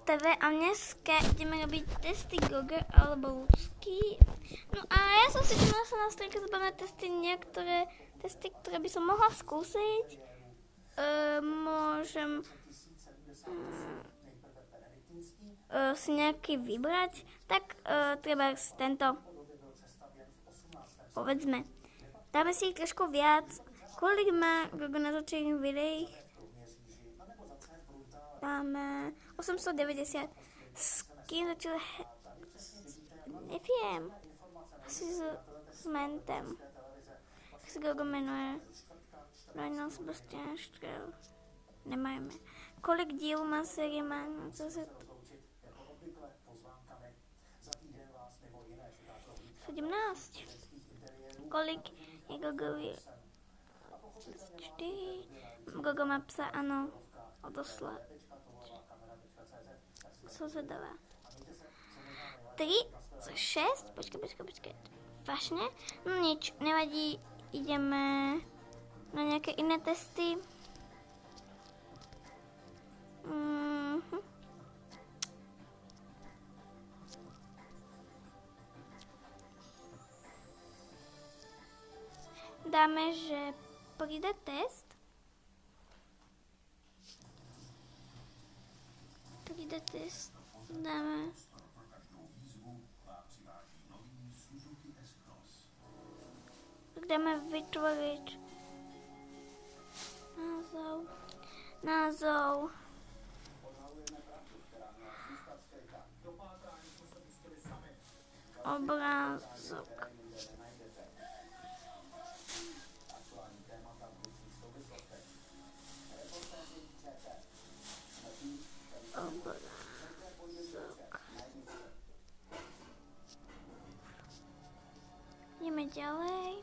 TV a dneska ideme robiť testy Goga alebo ľudský. No a ja som si tu našla na stránke zbavené testy, niektoré testy, ktoré by som mohla skúsiť. Môžem si nejaký vybrať, tak treba tento, povedzme. Dáme si ich trošku viac. Kolik má Gogo natočených videí? Máme 890. S kým začal? Neviem. Asi s Mentem. Jak se Gogo jmenuje? Daniel Sebastian Štrel. Nemáme. Kolik dílů má série? Má co se... 17. Kolik je Gogovi? 4. Gogo má psa, ano. Odoslat. Som zvedavá. 3 za 6. Počkaj. Vážne? No nič, nevadí. Ideme na nejaké iné testy. Dáme, že príde test. Dáme. Dáme vytvoriť názov. Obrázok. Ideme ďalej.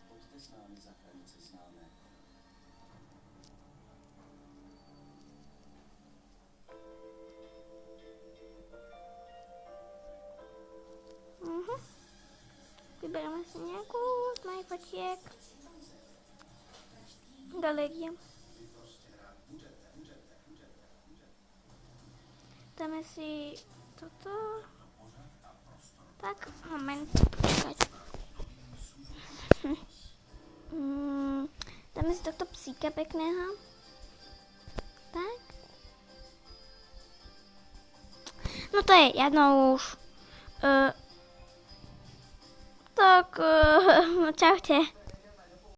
Poďte s námi za hranice známe. Vybereme si nejakú z mojich fotiek. Galéria. Dáme si toto. Tak, moment, počkať. Dáme si tohto psíka pekného. Tak. No to je jedno už. Tak, čaute.